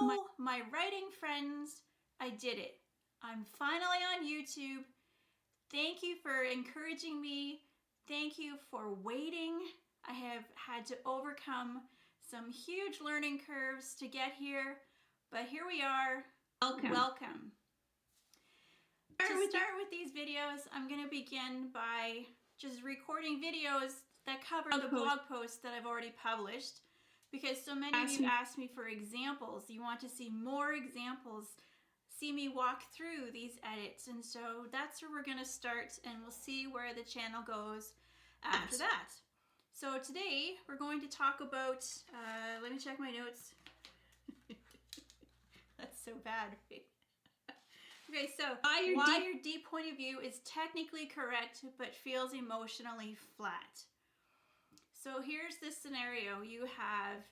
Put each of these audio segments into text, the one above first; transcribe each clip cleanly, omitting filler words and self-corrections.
Hello, my writing friends. I did it. I'm finally on YouTube. Thank you for encouraging me. Thank you for waiting. I have had to overcome some huge learning curves to get here, but here we are. Welcome. To start with these videos, I'm going to begin by just recording videos that cover the blog posts that I've already published, because so many of you asked me for examples. You want to see more examples, see me walk through these edits, and so that's where we're going to start, and we'll see where the channel goes after that. So today we're going to talk about, let me check my notes. That's so bad, right? Okay, so why your deep point of view is technically correct but feels emotionally flat. So here's this scenario. You have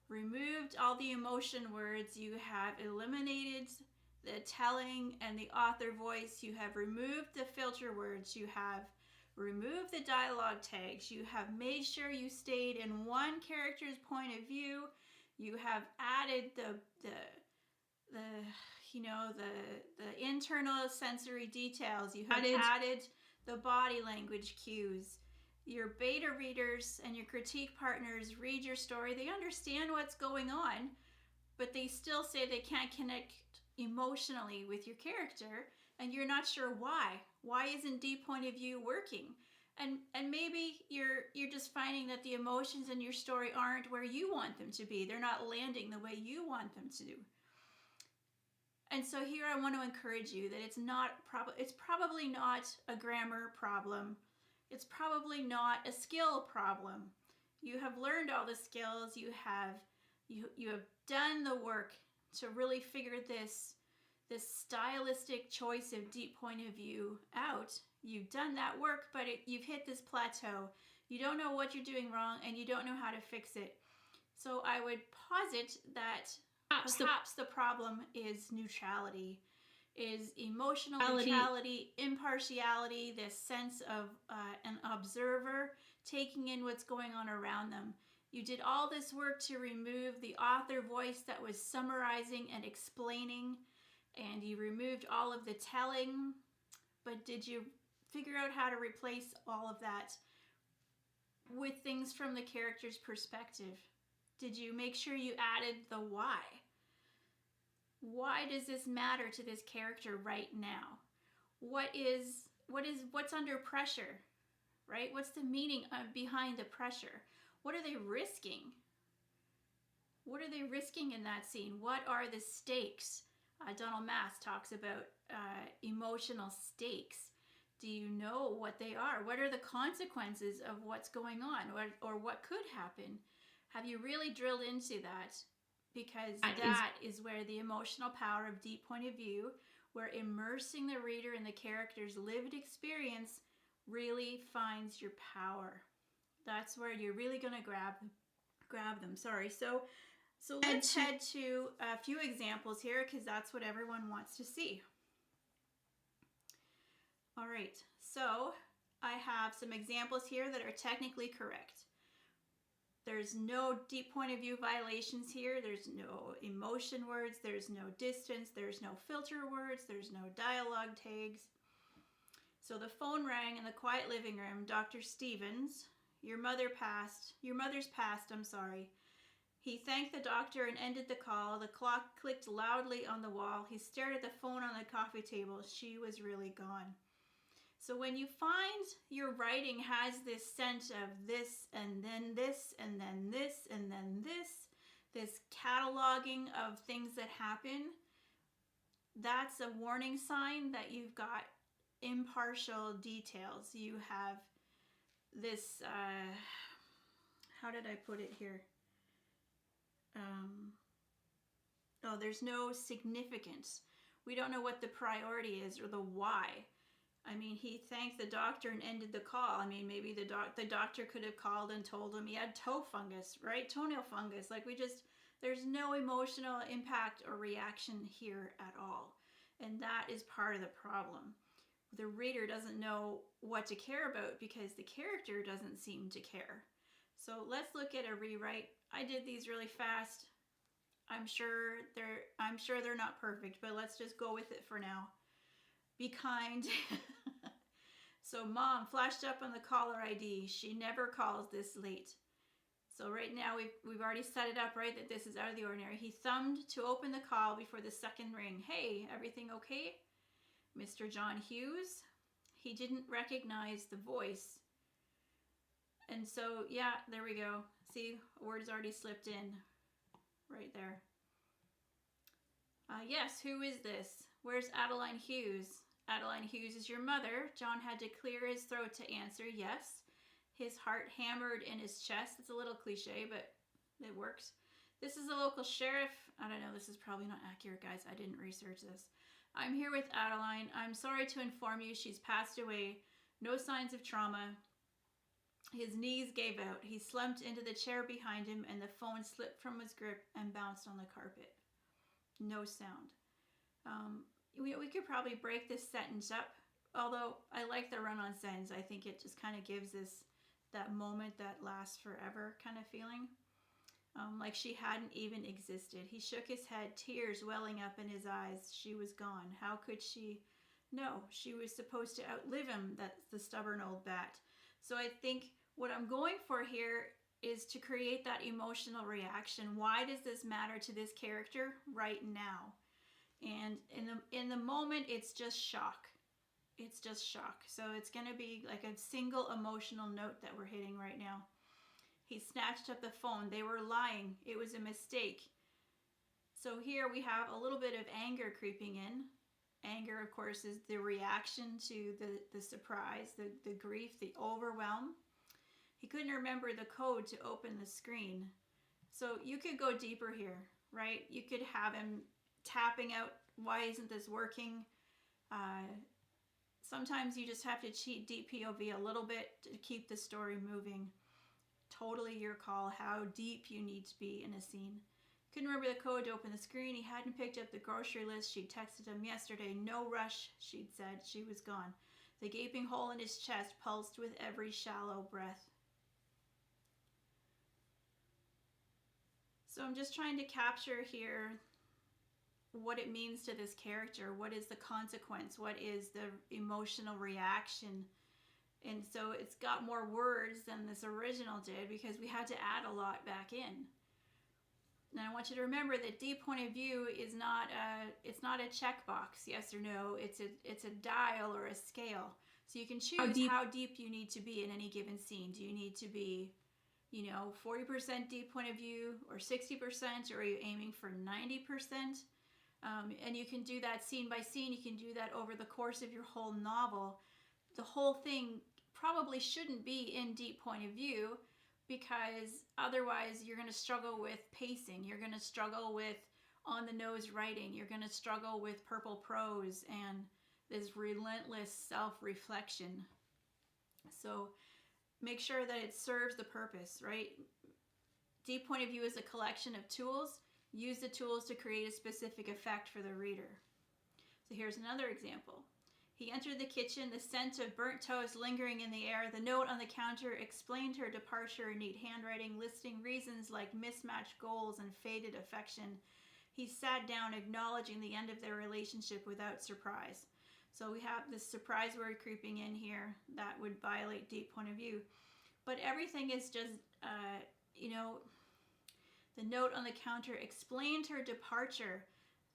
removed all the emotion words. You have eliminated the telling and the author voice. You have removed the filter words. You have removed the dialogue tags. You have made sure you stayed in one character's point of view. You have added the internal sensory details. You have added the body language cues. Your beta readers and your critique partners read your story. They understand what's going on, but they still say they can't connect emotionally with your character, and you're not sure why. Why isn't deep point of view working? And maybe you're just finding that the emotions in your story aren't where you want them to be. They're not landing the way you want them to do. And so here I want to encourage you that it's probably not a grammar problem. It's probably not a skill problem. You have learned all the skills. You have done the work to really figure this stylistic choice of deep point of view out. You've done that work, but you've hit this plateau. You don't know what you're doing wrong, and you don't know how to fix it. So I would posit that perhaps the problem is neutrality, is emotional neutrality, impartiality, this sense of an observer taking in what's going on around them. You did all this work to remove the author voice that was summarizing and explaining, and you removed all of the telling, but did you figure out how to replace all of that with things from the character's perspective? Did you make sure you added the why? Why does this matter to this character right now? What's under pressure, right? What's the meaning behind the pressure? What are they risking? What are they risking in that scene? What are the stakes? Donald Mass talks about emotional stakes. Do you know what they are? What are the consequences of what's going on, or what could happen? Have you really drilled into that? Because that is where the emotional power of deep point of view, where immersing the reader in the character's lived experience really finds your power. That's where you're really going to grab them. Sorry. So let's head to a few examples here, because that's what everyone wants to see. All right. So I have some examples here that are technically correct. There's no deep point of view violations here. There's no emotion words. There's no distance. There's no filter words. There's no dialogue tags. So the phone rang in the quiet living room. Dr. Stevens, your mother's passed, I'm sorry. He thanked the doctor and ended the call. The clock clicked loudly on the wall. He stared at the phone on the coffee table. She was really gone. So when you find your writing has this sense of this and then this and then this and then this cataloging of things that happen, that's a warning sign that you've got impartial details. You have this, how did I put it here? There's no significance. We don't know what the priority is or the why. I mean, he thanked the doctor and ended the call. I mean, maybe the doctor could have called and told him he had toe fungus, right? Toenail fungus. There's no emotional impact or reaction here at all. And that is part of the problem. The reader doesn't know what to care about because the character doesn't seem to care. So let's look at a rewrite. I did these really fast. I I'm sure they're not perfect, but let's just go with it for now. Be kind. So mom flashed up on the caller ID. She never calls this late. So right now we've already set it up, right, that this is out of the ordinary. He thumbed to open the call before the second ring. Hey, everything okay? Mr. John Hughes. He didn't recognize the voice. And so, yeah, there we go. See, a word's already slipped in right there. Yes, who is this? Where's Adeline Hughes? Adeline Hughes is your mother. John had to clear his throat to answer yes. His heart hammered in his chest. It's a little cliche, but it works. This is the local sheriff. I don't know, this is probably not accurate, guys. I didn't research this. I'm here with Adeline. I'm sorry to inform you she's passed away. No signs of trauma. His knees gave out. He slumped into the chair behind him and the phone slipped from his grip and bounced on the carpet. No sound. We could probably break this sentence up, although I like the run-on sentence. I think it just kind of gives that moment that lasts forever kind of feeling. Like she hadn't even existed. He shook his head, tears welling up in his eyes. She was gone. How could she? No, she was supposed to outlive him. That's the stubborn old bat. So I think what I'm going for here is to create that emotional reaction. Why does this matter to this character right now? And in the moment, it's just shock. It's just shock. So it's going to be like a single emotional note that we're hitting right now. He snatched up the phone. They were lying. It was a mistake. So here we have a little bit of anger creeping in. Anger, of course, is the reaction to the surprise, the grief, the overwhelm. He couldn't remember the code to open the screen. So you could go deeper here, right? You could have him tapping out, why isn't this working? Sometimes you just have to cheat Deep POV a little bit to keep the story moving. Totally your call how deep you need to be in a scene. Couldn't remember the code to open the screen. He hadn't picked up the grocery list. She'd texted him yesterday. No rush, she'd said. She was gone. The gaping hole in his chest pulsed with every shallow breath. So I'm just trying to capture here what it means to this character. What is the consequence? What is the emotional reaction? And so it's got more words than this original did because we had to add a lot back in. Now I want you to remember that deep point of view is not a checkbox, yes or no. It's a dial or a scale. So you can choose how deep you need to be in any given scene. Do you need to be, 40% deep point of view or 60%, or are you aiming for 90%? And you can do that scene by scene. You can do that over the course of your whole novel. The whole thing probably shouldn't be in deep point of view, because otherwise you're going to struggle with pacing. You're going to struggle with on-the-nose writing. You're going to struggle with purple prose and this relentless self-reflection. So make sure that it serves the purpose, right? Deep point of view is a collection of tools. Use the tools to create a specific effect for the reader. So here's another example. He entered the kitchen, the scent of burnt toast lingering in the air. The note on the counter explained her departure in neat handwriting, listing reasons like mismatched goals and faded affection. He sat down, acknowledging the end of their relationship without surprise. So we have this surprise word creeping in here that would violate deep point of view. But everything is just, the note on the counter explained her departure.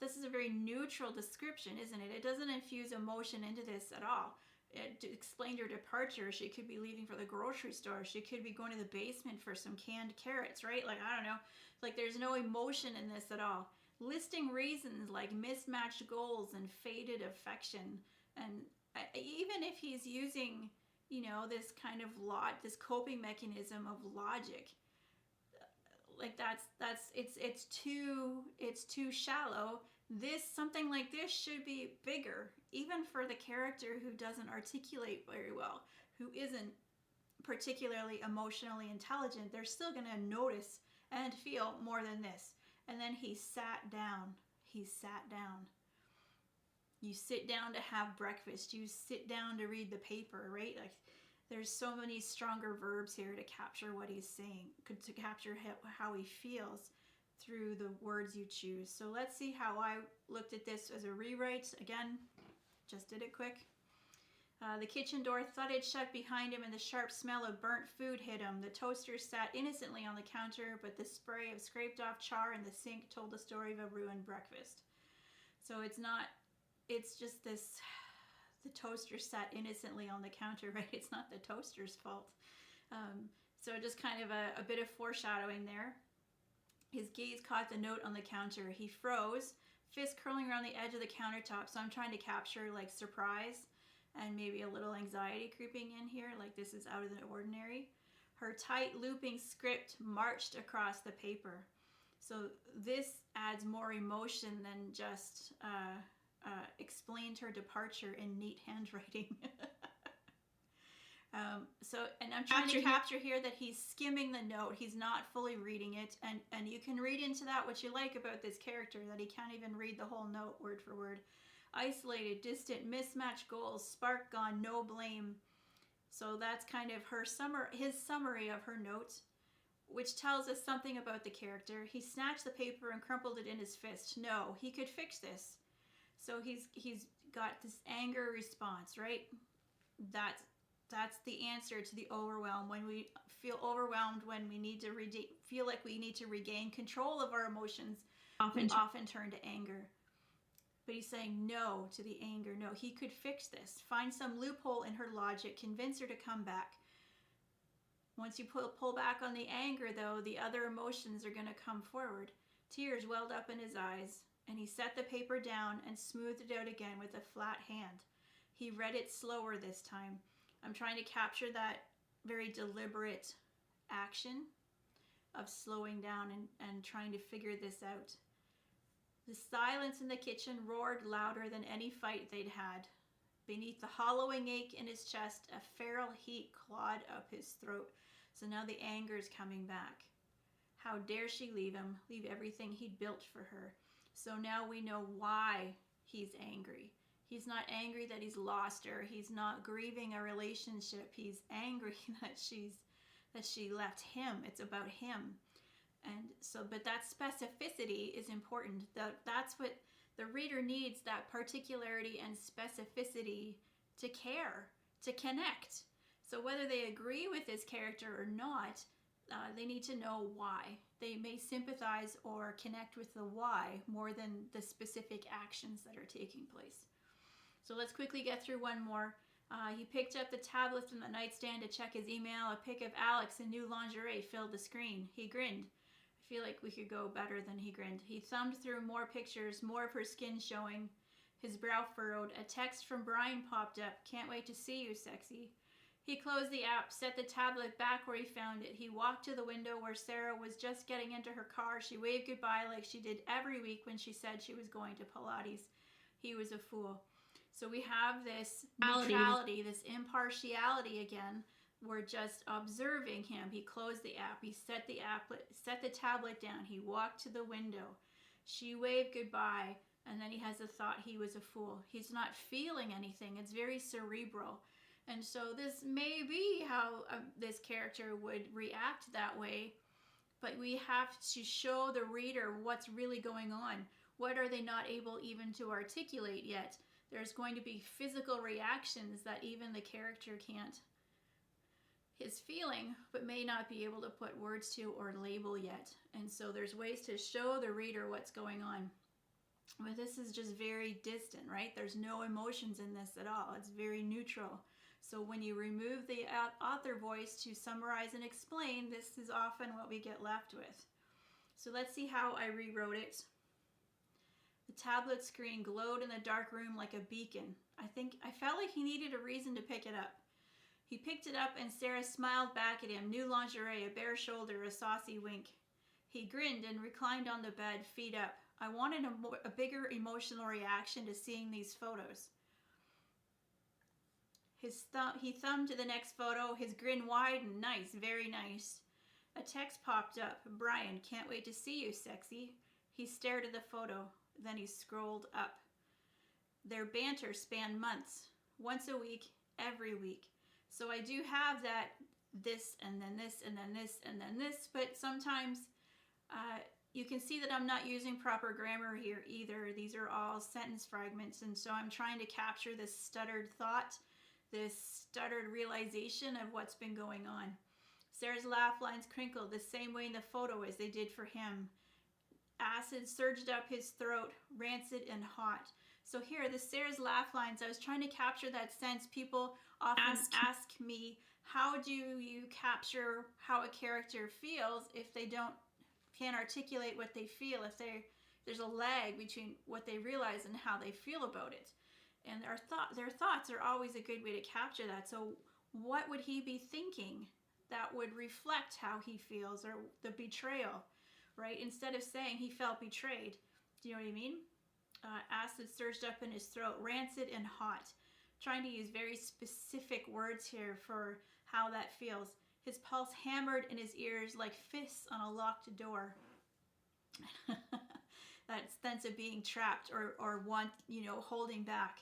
This is a very neutral description, isn't it? It doesn't infuse emotion into this at all. It explained her departure. She could be leaving for the grocery store. She could be going to the basement for some canned carrots, right? Like, I don't know. Like, there's no emotion in this at all. Listing reasons like mismatched goals and faded affection. And even if he's using, this kind of this coping mechanism of logic, like it's too shallow. Something like this should be bigger, even for the character who doesn't articulate very well, who isn't particularly emotionally intelligent. They're still going to notice and feel more than this. And then he sat down. You sit down to have breakfast. You sit down to read the paper, right? Like, there's so many stronger verbs here to capture what he's saying, to capture how he feels. through the words you choose. So let's see how I looked at this as a rewrite. Again, just did it quick. The kitchen door thudded shut behind him and the sharp smell of burnt food hit him. The toaster sat innocently on the counter, but the spray of scraped off char in the sink told the story of a ruined breakfast. So it's just this, the toaster sat innocently on the counter, right? It's not the toaster's fault. So just kind of a bit of foreshadowing there. His gaze caught the note on the counter. He froze, fist curling around the edge of the countertop. So I'm trying to capture like surprise and maybe a little anxiety creeping in here, like this is out of the ordinary. Her tight looping script marched across the paper. So this adds more emotion than just explained her departure in neat handwriting. And I'm trying to capture here that he's skimming the note. He's not fully reading it. And you can read into that what you like about this character, that he can't even read the whole note word for word. Isolated, distant, mismatched goals, spark gone, no blame. So that's kind of his summary of her note, which tells us something about the character. He snatched the paper and crumpled it in his fist. No, he could fix this. So he's got this anger response, right? That's the answer to the overwhelm. When we feel overwhelmed, when we need to feel like we need to regain control of our emotions, we often turn to anger. But he's saying no to the anger. No, he could fix this. Find some loophole in her logic. Convince her to come back. Once you pull back on the anger, though, the other emotions are going to come forward. Tears welled up in his eyes, and he set the paper down and smoothed it out again with a flat hand. He read it slower this time. I'm trying to capture that very deliberate action of slowing down and trying to figure this out. The silence in the kitchen roared louder than any fight they'd had. Beneath the hollowing ache in his chest, a feral heat clawed up his throat. So now the anger's coming back. How dare she leave him, leave everything he'd built for her. So now we know why he's angry. He's not angry that he's lost her. He's not grieving a relationship. He's angry that she left him. It's about him. And so, but that specificity is important. That's what the reader needs, that particularity and specificity to care, to connect. So whether they agree with this character or not, they need to know why. They may sympathize or connect with the why more than the specific actions that are taking place. So let's quickly get through one more. He picked up the tablet from the nightstand to check his email. A pic of Alex in new lingerie filled the screen. He grinned. I feel like we could go better than he grinned. He thumbed through more pictures, more of her skin showing. His brow furrowed. A text from Brian popped up. Can't wait to see you, sexy. He closed the app, set the tablet back where he found it. He walked to the window where Sarah was just getting into her car. She waved goodbye like she did every week when she said she was going to Pilates. He was a fool. So we have this neutrality, this impartiality again. We're just observing him. He closed the app. He set the tablet down. He walked to the window. She waved goodbye, and then he has the thought he was a fool. He's not feeling anything. It's very cerebral. And so this may be how this character would react that way, but we have to show the reader what's really going on. What are they not able even to articulate yet? There's going to be physical reactions that even the character can't is feeling, but may not be able to put words to or label yet. And so there's ways to show the reader what's going on. But this is just very distant, right? There's no emotions in this at all. It's very neutral. So when you remove the author voice to summarize and explain, this is often what we get left with. So let's see how I rewrote it. The tablet screen glowed in the dark room like a beacon. I felt like he needed a reason to pick it up. He picked it up and Sarah smiled back at him. New lingerie, a bare shoulder, a saucy wink. He grinned and reclined on the bed, feet up. I wanted a bigger emotional reaction to seeing these photos. He thumbed to the next photo, his grin widened. Nice, very nice. A text popped up. Brian, can't wait to see you, sexy. He stared at the photo, then he scrolled up. Their banter spanned months, once a week, every week. So I do have that this and then this and then this and then this, but sometimes you can see that I'm not using proper grammar here either. These are all sentence fragments, and so I'm trying to capture this stuttered thought, this stuttered realization of what's been going on. Sarah's laugh lines crinkled the same way in the photo as they did for him. Acid surged up his throat, rancid and hot. So here, the Sarah's laugh lines, I was trying to capture that sense. People often ask me, how do you capture how a character feels if they can't articulate what they feel, if there's a lag between what they realize and how they feel about it. And their thoughts are always a good way to capture that. So what would he be thinking that would reflect how he feels, or the betrayal, right? Instead of saying he felt betrayed. Do you know what I mean? Acid surged up in his throat, rancid and hot. Trying to use very specific words here for how that feels. His pulse hammered in his ears like fists on a locked door. That sense of being trapped or holding back.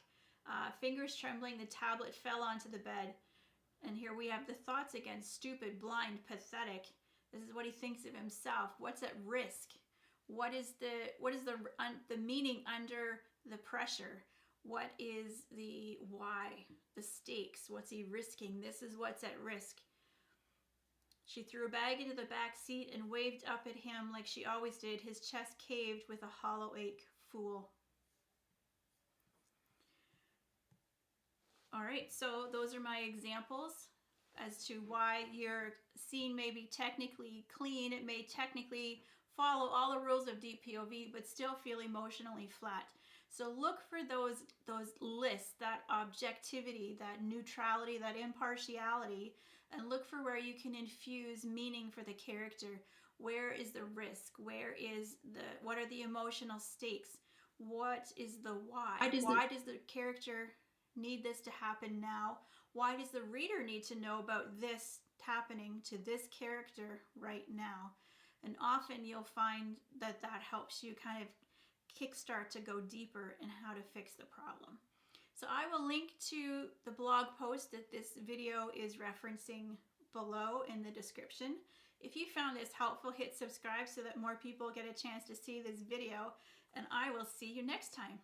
Fingers trembling, the tablet fell onto the bed. And here we have the thoughts again: stupid, blind, pathetic. This is what he thinks of himself. What's at risk? What is the meaning under the pressure? What is the why? The stakes? What's he risking? This is what's at risk. She threw a bag into the back seat and waved up at him like she always did. His chest caved with a hollow ache. Fool. All right, so those are my examples as to why your scene may be technically clean. It may technically follow all the rules of Deep POV, but still feel emotionally flat. So look for those lists, that objectivity, that neutrality, that impartiality, and look for where you can infuse meaning for the character. Where is the risk? What are the emotional stakes? What is the why? Why does the character need this to happen now? Why does the reader need to know about this happening to this character right now? And often you'll find that helps you kind of kickstart to go deeper in how to fix the problem. So I will link to the blog post that this video is referencing below in the description. If you found this helpful, hit subscribe so that more people get a chance to see this video, and I will see you next time.